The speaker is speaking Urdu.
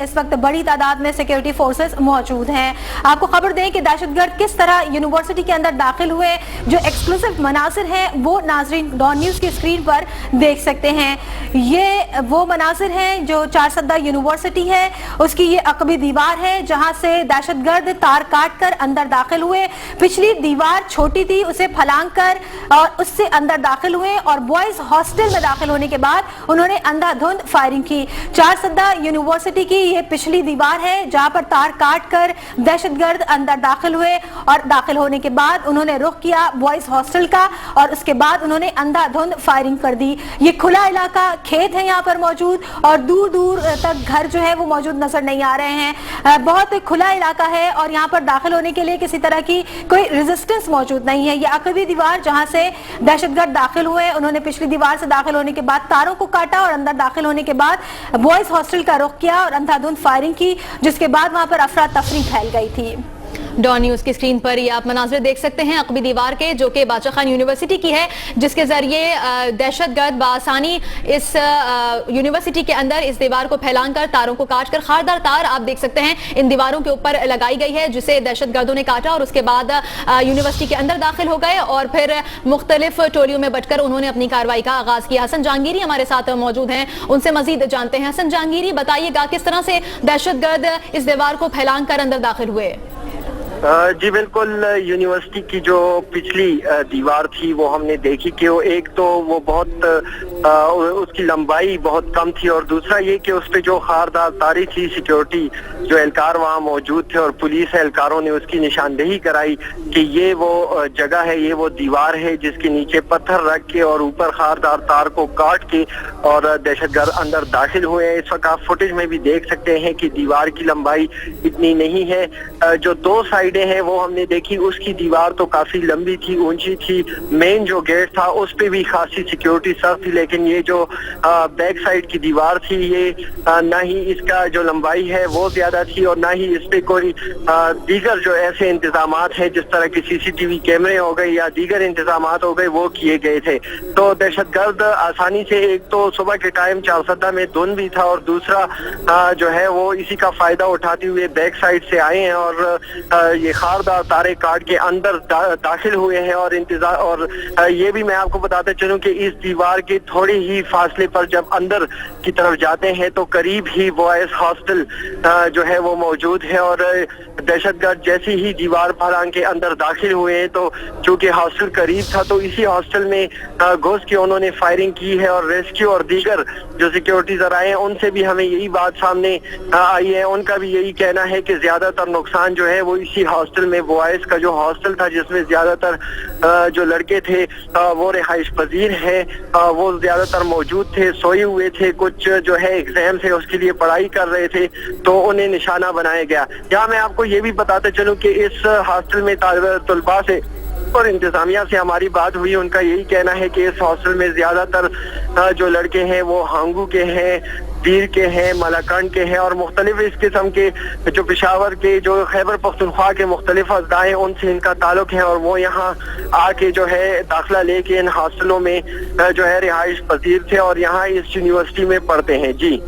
اس وقت بڑی تعداد میں سیکیورٹی فورسز موجود ہیں۔ آپ کو خبر دیں کہ دہشت گرد کس طرح یونیورسٹی کے اندر داخل ہوئے، جو ایکسکلوسیو مناظر ہیں وہ ناظرین ڈان نیوز کی اسکرین پر دیکھ سکتے ہیں۔ یہ وہ مناظر ہیں جو چار سدہ یونیورسٹی ہے، اس کی یہ عقبی دیوار ہے جہاں سے دہشت گرد تار کاٹ کر اندر داخل ہوئے۔ پچھلی دیوار چھوٹی تھی، اسے پھلانگ کر اور اس سے اندر داخل ہوئے اور بوائز ہاسٹل میں داخل ہونے کے بعد انہوں نے اندھا دھند فائرنگ کی۔ چار سدہ یونیورسٹی کی یہ پچھلی دیوار ہے جہاں پر تار کاٹ کر دہشت گرد اندر داخل ہوئے اور داخل ہونے کے بعد انہوں نے رخ کیا بوائز ہاسٹل کا اور اس کے بعد انہوں نے اندھا دھند فائرنگ کر دی۔ یہ کھلا علاقہ، کھیت ہے یہاں پر موجود اور دور دور تک گھر جو ہے وہ موجود نظر نہیں آ رہے ہیں۔ بہت کھلا علاقہ ہے اور یہاں پر داخل ہونے کے لیے کسی طرح کی کوئی ریزسٹنس موجود نہیں ہے۔ یہ عقبی دیوار جہاں سے دہشت گرد داخل ہوئے، انہوں نے پچھلی دیوار سے داخل ہونے کے بعد تاروں کو کاٹا اور اندر داخل ہونے کے بعد بوائز ہاسٹل کا رخ کیا اور اندھا دھند فائرنگ کی، جس کے بعد وہاں پر افراتفری پھیل گئی تھی۔ ڈان نیوز کی اسکرین پر یہ آپ مناظر دیکھ سکتے ہیں عقبی دیوار کے، جو کہ بادشاہ خان یونیورسٹی کی ہے، جس کے ذریعے دہشت گرد بآسانی اس یونیورسٹی کے اندر اس دیوار کو پھیلان کر تاروں کو کاٹ کر خاردار تار آپ دیکھ سکتے ہیں ان دیواروں کے اوپر لگائی گئی ہے، جسے دہشت گردوں نے کاٹا اور اس کے بعد یونیورسٹی کے اندر داخل ہو گئے اور پھر مختلف ٹولیوں میں بٹ کر انہوں نے اپنی کارروائی کا آغاز کیا۔ حسن جہانگیری ہمارے ساتھ موجود ہیں، ان سے مزید جانتے ہیں۔ حسن جہانگیری، بتائیے گا کس طرح سے دہشت گرد اس دیوار کو پھیلان کر اندر داخل ہوئے؟ جی بالکل، یونیورسٹی کی جو پچھلی دیوار تھی وہ ہم نے دیکھی کہ وہ ایک تو وہ بہت اس کی لمبائی بہت کم تھی اور دوسرا یہ کہ اس پہ جو خاردار تاری تھی، سیکیورٹی جو اہلکار وہاں موجود تھے اور پولیس اہلکاروں نے اس کی نشاندہی کرائی کہ یہ وہ جگہ ہے، یہ وہ دیوار ہے جس کے نیچے پتھر رکھ کے اور اوپر خاردار تار کو کاٹ کے اور دہشت گرد اندر داخل ہوئے ہیں۔ اس وقت آپ فوٹیج میں بھی دیکھ سکتے ہیں کہ دیوار کی لمبائی اتنی نہیں ہے، جو دو سائڈیں ہیں وہ ہم نے دیکھی، اس کی دیوار تو کافی لمبی تھی، اونچی تھی، مین جو گیٹ تھا اس پہ بھی خاصی سیکیورٹی سخت تھی، لیکن یہ جو بیک سائڈ کی دیوار تھی یہ نہ ہی اس کا جو لمبائی ہے وہ زیادہ تھی اور نہ ہی اس پہ کوئی دیگر جو ایسے انتظامات ہیں جس طرح کی سی سی ٹی وی کیمرے ہو گئے یا دیگر انتظامات ہو گئے وہ کیے گئے تھے۔ تو دہشت گرد آسانی سے، ایک تو صبح کے ٹائم چارسدہ میں دھند بھی تھا اور دوسرا جو ہے وہ اسی کا فائدہ اٹھاتے ہوئے بیک سائڈ سے آئے ہیں اور یہ خاردار تارے کاٹ کے اندر داخل ہوئے ہیں اور یہ بھی میں آپ کو بتاتا چلوں کہ اس دیوار کے تھوڑے ہی فاصلے پر جب اندر کی طرف جاتے ہیں تو قریب ہی بوائز ہاسٹل جو ہے وہ موجود ہے اور دہشت گرد جیسی ہی دیوار پھلانگ کے اندر داخل ہوئے ہیں تو چونکہ ہاسٹل قریب تھا تو اسی ہاسٹل میں گھس کے انہوں نے فائرنگ کی ہے اور ریسکیو اور دیگر جو سیکیورٹی ذرائع ہیں ان سے بھی ہمیں یہی بات سامنے آئی ہے، ان کا بھی یہی کہنا ہے کہ زیادہ تر نقصان جو ہے وہ اسی ہاسٹل میں، بوائز کا جو ہاسٹل تھا جس میں زیادہ تر جو لڑکے تھے وہ رہائش پذیر ہیں، وہ زیادہ تر موجود تھے، سوئے ہوئے تھے، کچھ جو ہے ایگزام سے اس کے لیے پڑھائی کر رہے تھے تو انہیں نشانہ بنایا گیا۔ یہاں میں آپ کو یہ بھی بتاتا چلوں کہ اس ہاسٹل میں طلباء سے اور انتظامیہ سے ہماری بات ہوئی، ان کا یہی کہنا ہے کہ اس ہاسٹل میں زیادہ تر جو لڑکے ہیں وہ ہانگو کے ہیں، دیر کے ہیں، ملاکنڈ کے ہیں اور مختلف اس قسم کے جو پشاور کے، جو خیبر پختونخوا کے مختلف اضلاع ہیں ان سے ان کا تعلق ہے اور وہ یہاں آ کے جو ہے داخلہ لے کے ان ہاسٹلوں میں جو ہے رہائش پذیر تھے اور یہاں اس یونیورسٹی میں پڑھتے ہیں۔ جی